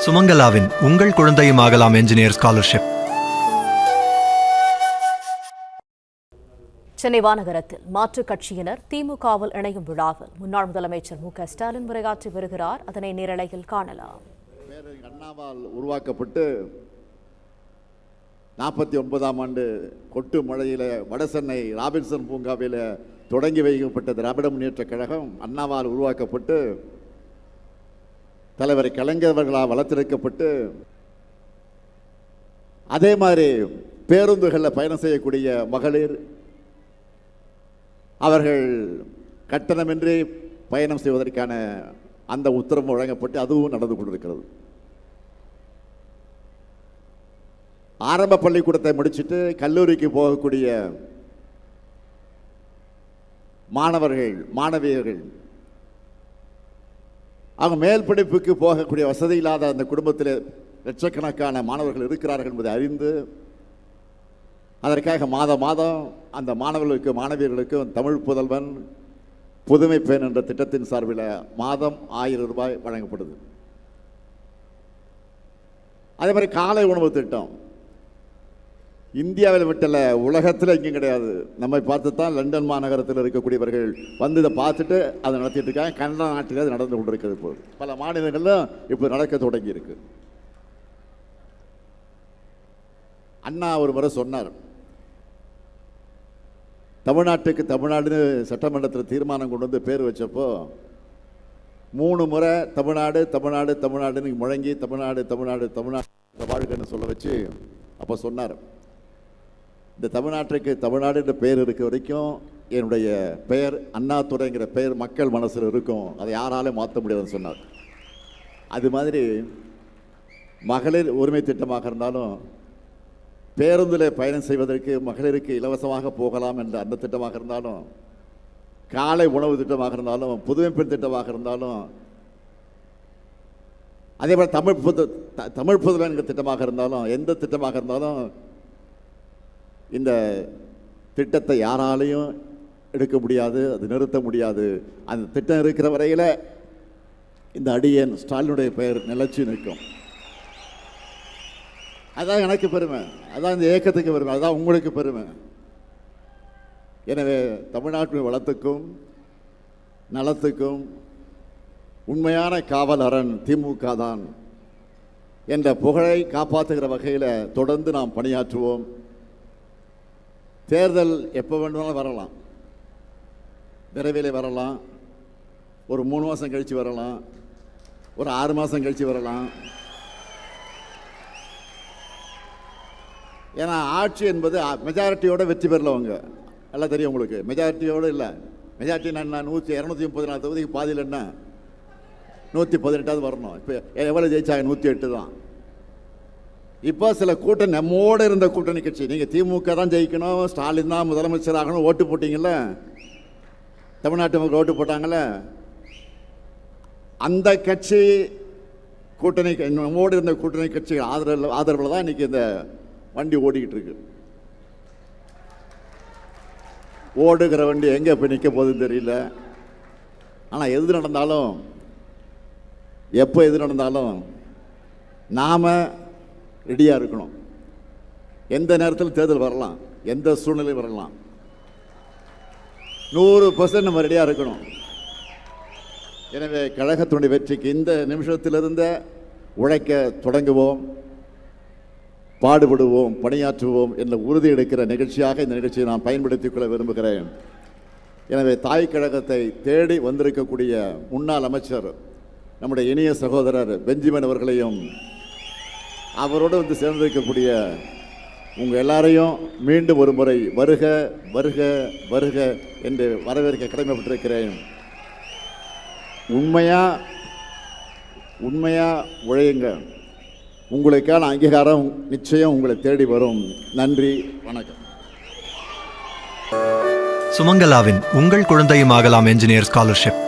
சுமங்கலாவின் உங்கள் குழந்தையும் ஆகலாம் என்ஜினியர் ஸ்காலர்ஷிப். சென்னை வானகரத்தில் மாற்றுக் கட்சியினர் திமுகவில் இணையும் விழாவில் முன்னாள் முதலமைச்சர் மு க ஸ்டாலின் உரையாற்றி வருகிறார். அதனை நேரலையில் காணலாம். அண்ணாவால் உருவாக்கப்பட்டு 49ஆம் ஆண்டு கொட்டு மழையில வடசென்னை ராபின்சன் பூங்காவில் தொடங்கி வைக்கப்பட்ட திராவிட முன்னேற்றக் கழகம் அண்ணாவால் உருவாக்கப்பட்டு தலைவர் கலைஞர் அவர்களால் வளர்த்தெடுக்கப்பட்டு அதே மாதிரி பேருந்துகளில் பயணம் செய்யக்கூடிய மகளிர் அவர்கள் கட்டணமின்றி பயணம் செய்வதற்கான அந்த உத்தரவு வழங்கப்பட்டு அதுவும் நடந்து கொண்டிருக்கிறது. ஆரம்ப பள்ளிக்கூடத்தை முடிச்சுட்டு கல்லூரிக்கு போகக்கூடிய மாணவர்கள் மாணவியர்கள் அவங்க மேல் படிப்புக்கு போகக்கூடிய வசதி இல்லாத அந்த குடும்பத்தில் லட்சக்கணக்கான மாணவர்கள் இருக்கிறார்கள் என்பதை அறிந்து அதற்காக மாதம் அந்த மாணவர்களுக்கு மாணவியர்களுக்கும் தமிழ் புதல்வன் புதுமை பெண் என்ற திட்டத்தின் சார்பில் மாதம் 1000 ரூபாய் வழங்கப்படுது. அதே மாதிரி காலை உணவு திட்டம் இந்தியாவில் விட்டல, உலகத்தில் எங்கேயும் கிடையாது. நம்மை பார்த்து தான் லண்டன் மாநகரத்தில் இருக்கக்கூடியவர்கள் வந்து இதை பார்த்துட்டு அதை நடத்திட்டு இருக்காங்க. கனடா நாட்டில் அது நடந்து கொண்டிருக்கிறது. இப்போது பல மாநிலங்களிலும் இப்போ நடக்க தொடங்கி இருக்கு. அண்ணா ஒரு முறை சொன்னார், தமிழ்நாட்டுக்கு தமிழ்நாடுன்னு சட்டமன்றத்தில் தீர்மானம் கொண்டு வந்து பேர் வச்சப்போ 3 முறை தமிழ்நாடு தமிழ்நாடு தமிழ்நாடுன்னு முழங்கி தமிழ்நாடு தமிழ்நாடு தமிழ்நாடு வாழ்க்கைன்னு சொல்ல வச்சு அப்போ சொன்னார், இந்த தமிழ்நாட்டுக்கு தமிழ்நாடுன்ற பெயர் இருக்க வரைக்கும் என்னுடைய பெயர் அண்ணாதுரைங்கிற பெயர் மக்கள் மனசில் இருக்கும், அதை யாராலும் மாற்ற முடியாதுன்னு சொன்னார். அது மாதிரி மகளிர் உரிமை திட்டமாக இருந்தாலும் பேருந்தில் பயணம் செய்வதற்கு மகளிருக்கு இலவசமாக போகலாம் என்ற அந்த திட்டமாக இருந்தாலும் காலை உணவு திட்டமாக இருந்தாலும் புதுமை பெண் திட்டமாக இருந்தாலும் அதே போல் தமிழ் புதுமை என்கிற திட்டமாக இருந்தாலும் எந்த திட்டமாக இருந்தாலும் இந்த திட்டத்தை யாராலையும் எடுக்க முடியாது, அது நிறுத்த முடியாது. அந்த திட்டம் இருக்கிற வரையில் இந்த அடியன் ஸ்டாலினுடைய பெயர் நிலைச்சு நிற்கும். அதான் எனக்கு பெருமை, அதான் இந்த இயக்கத்துக்கு பெருமை, அதுதான் உங்களுக்கு பெருமை. எனவே தமிழ்நாட்டின் வளத்துக்கும் நலத்துக்கும் உண்மையான காவல் அரண் திமுக தான் என்ற புகழை காப்பாற்றுகிற வகையில் தொடர்ந்து நாம் பணியாற்றுவோம். தேர்தல் எப்போ வேண்டுமானாலும் வரலாம், விரைவில் வரலாம், ஒரு 3 மாதம் கழித்து வரலாம், ஒரு 6 மாதம் கழித்து வரலாம். ஏன்னா ஆட்சி என்பது மெஜாரிட்டியோட வெற்றி பெறலவங்க எல்லாம் தெரியும் உங்களுக்கு. மெஜாரிட்டியோடு இல்லை, மெஜாரிட்டி நான் 234 தொகுதிக்கு பாதியில் என்ன 118 வரணும். இப்போ எவ்வளோ ஜெயிச்சாங்க? 108 தான். இப்போ சில கூட்டணி நம்மோடு இருந்த கூட்டணி கட்சி, நீங்கள் திமுக தான் ஜெயிக்கணும், ஸ்டாலின் தான் முதலமைச்சர் ஆகணும் ஓட்டு போட்டிங்கள்ல, தமிழ்நாட்டு மக்கள் ஓட்டு போட்டாங்கள்ல, அந்த கட்சி கூட்டணி நம்மோடு இருந்த கூட்டணி கட்சி ஆதரவில் தான் இன்றைக்கி இந்த வண்டி ஓடிக்கிட்டு இருக்கு. ஓடுகிற வண்டி எங்கே போய் நிற்க போகுதுன்னு தெரியல. ஆனால் எது நடந்தாலும் எப்போ எது நடந்தாலும் நாம் ரெடியாக இருக்கணும். எந்த நேரத்தில் தேர்தல் வரலாம், எந்த சூழ்நிலை வரலாம், 100% நம்ம ரெடியாக இருக்கணும். எனவே கழகத்தினுடைய வெற்றிக்கு இந்த நிமிஷத்திலிருந்த உழைக்க தொடங்குவோம், பாடுபடுவோம், பணியாற்றுவோம் என்ற உறுதி எடுக்கிற நிகழ்ச்சியாக இந்த நிகழ்ச்சியை நான் பயன்படுத்திக் கொள்ள விரும்புகிறேன். எனவே தாய் கழகத்தை தேடி வந்திருக்கக்கூடிய முன்னாள் அமைச்சர் நம்முடைய இனிய சகோதரர் பெஞ்சமின் அவர்களையும் அவரோடு வந்து சேர்ந்திருக்கக்கூடிய உங்கள் எல்லாரையும் மீண்டும் ஒரு முறை வருக வருக வருக என்று வரவேற்க கடமைப்பட்டிருக்கிறேன். உண்மையாக உழையுங்க, உங்களுக்கான அங்கீகாரம் நிச்சயம் உங்களை தேடி வரும். நன்றி, வணக்கம். சுமங்கலாவின் உங்கள் குழந்தையும் ஆகலாம் என்ஜினியர் ஸ்காலர்ஷிப்.